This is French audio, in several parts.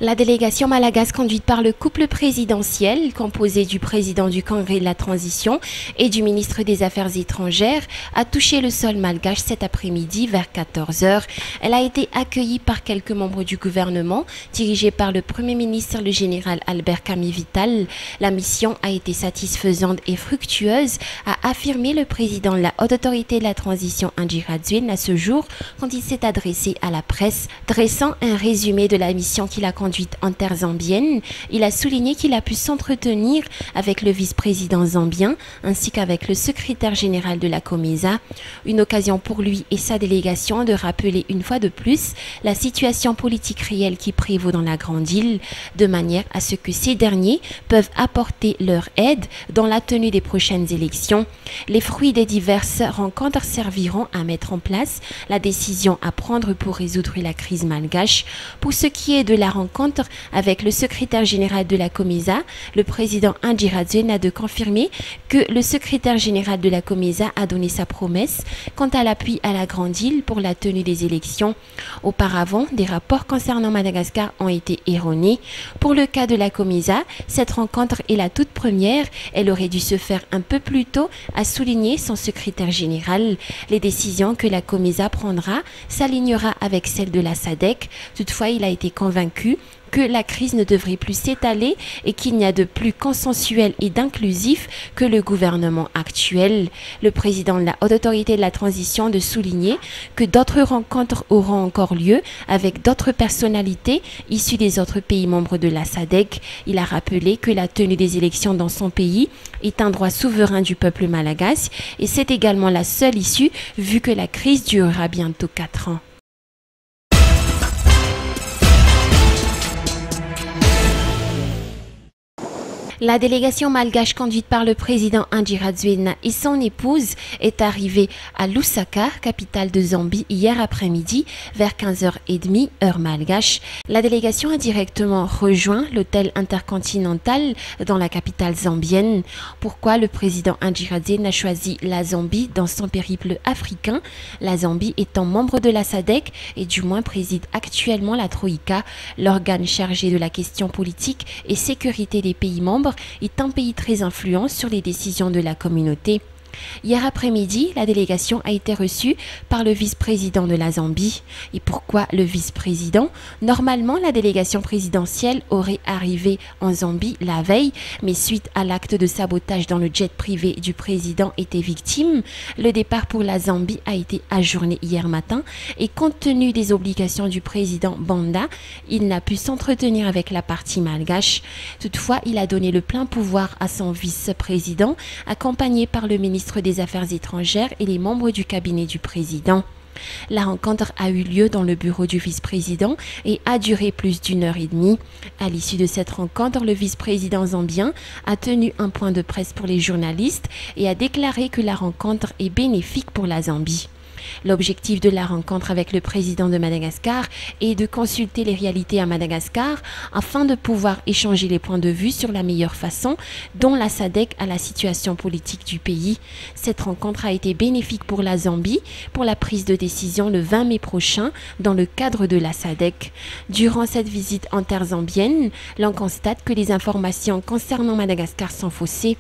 La délégation malagasy conduite par le couple présidentiel, composé du président du Congrès de la Transition et du ministre des Affaires étrangères, a touché le sol malgache cet après-midi vers 14 h. Elle a été accueillie par quelques membres du gouvernement, dirigée par le Premier ministre, le général Albert Kami Vital. La mission a été satisfaisante et fructueuse, a affirmé le président de la Haute Autorité de la Transition, Andry Rajoelina, à ce jour, quand il s'est adressé à la presse, dressant un résumé de la mission qu'il a conduite en terre zambienne. Il a souligné qu'il a pu s'entretenir avec le vice-président zambien ainsi qu'avec le secrétaire général de la COMESA. Une occasion pour lui et sa délégation de rappeler une fois de plus la situation politique réelle qui prévaut dans la Grande Île, de manière à ce que ces derniers peuvent apporter leur aide dans la tenue des prochaines élections. Les fruits des diverses rencontres serviront à mettre en place la décision à prendre pour résoudre la crise malgache. Pour ce qui est de la rencontre avec le secrétaire général de la COMESA, le président Andry Rajoelina a de confirmer que le secrétaire général de la COMESA a donné sa promesse quant à l'appui à la Grande Île pour la tenue des élections. Auparavant, des rapports concernant Madagascar ont été erronés. Pour le cas de la COMESA, cette rencontre est la toute première. Elle aurait dû se faire un peu plus tôt, a souligné son secrétaire général. Les décisions que la COMESA prendra s'alignera avec celle de la SADC. Toutefois, il a été convaincu que la crise ne devrait plus s'étaler et qu'il n'y a de plus consensuel et d'inclusif que le gouvernement actuel. Le président de la Haute Autorité de la Transition de souligner que d'autres rencontres auront encore lieu avec d'autres personnalités issues des autres pays membres de la SADC. Il a rappelé que la tenue des élections dans son pays est un droit souverain du peuple malagasy et c'est également la seule issue vu que la crise durera bientôt 4 ans. La délégation malgache conduite par le président Andry Rajoelina et son épouse est arrivée à Lusaka, capitale de Zambie, hier après-midi vers 15h30 heure malgache. La délégation a directement rejoint l'hôtel intercontinental dans la capitale zambienne. Pourquoi le président Andry Rajoelina a choisi la Zambie dans son périple africain? La Zambie étant membre de la SADC et du moins préside actuellement la Troïka, l'organe chargé de la question politique et sécurité des pays membres, est un pays très influent sur les décisions de la communauté. Hier après-midi, la délégation a été reçue par le vice-président de la Zambie. Et pourquoi le vice-président? Normalement, la délégation présidentielle aurait arrivé en Zambie la veille, mais suite à l'acte de sabotage dans le jet privé du président était victime, le départ pour la Zambie a été ajourné hier matin et compte tenu des obligations du président Banda, il n'a pu s'entretenir avec la partie malgache. Toutefois, il a donné le plein pouvoir à son vice-président, accompagné par le ministre des Affaires étrangères et les membres du cabinet du président. La rencontre a eu lieu dans le bureau du vice-président et a duré plus d'1h30. À l'issue de cette rencontre, le vice-président zambien a tenu un point de presse pour les journalistes et a déclaré que la rencontre est bénéfique pour la Zambie. L'objectif de la rencontre avec le président de Madagascar est de consulter les réalités à Madagascar afin de pouvoir échanger les points de vue sur la meilleure façon dont la SADC a la situation politique du pays. Cette rencontre a été bénéfique pour la Zambie pour la prise de décision le 20 mai prochain dans le cadre de la SADC. Durant cette visite en terre zambienne, l'on constate que les informations concernant Madagascar sont faussées.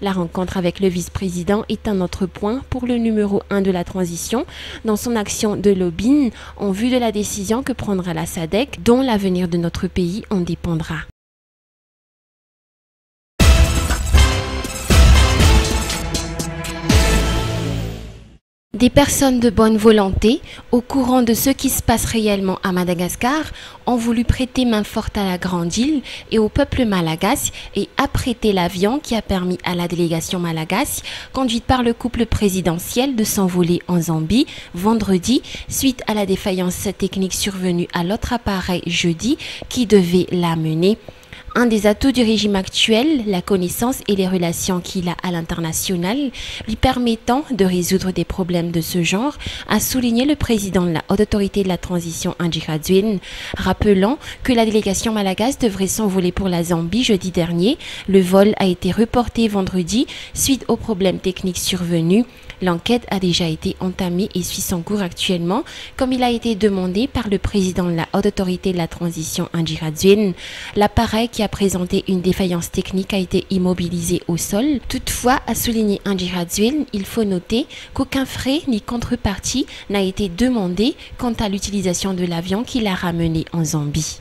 La rencontre avec le vice-président est un autre point pour le numéro 1 de la transition dans son action de lobbying en vue de la décision que prendra la SADC, dont l'avenir de notre pays en dépendra. Des personnes de bonne volonté, au courant de ce qui se passe réellement à Madagascar, ont voulu prêter main forte à la Grande Île et au peuple malagasy et apprêter l'avion qui a permis à la délégation malagasy, conduite par le couple présidentiel, de s'envoler en Zambie vendredi suite à la défaillance technique survenue à l'autre appareil jeudi qui devait l'amener. Un des atouts du régime actuel, la connaissance et les relations qu'il a à l'international, lui permettant de résoudre des problèmes de ce genre, a souligné le président de la Haute Autorité de la Transition Andy Radzuin, rappelant que la délégation malagasy devrait s'envoler pour la Zambie jeudi dernier. Le vol a été reporté vendredi suite aux problèmes techniques survenus. L'enquête a déjà été entamée et suit son cours actuellement, comme il a été demandé par le président de la Haute Autorité de la Transition Andy Radzuin. L'appareil qui a présenté une défaillance technique a été immobilisé au sol. Toutefois, a souligné Andy Radzuin, il faut noter qu'aucun frais ni contrepartie n'a été demandé quant à l'utilisation de l'avion qui l'a ramené en Zambie.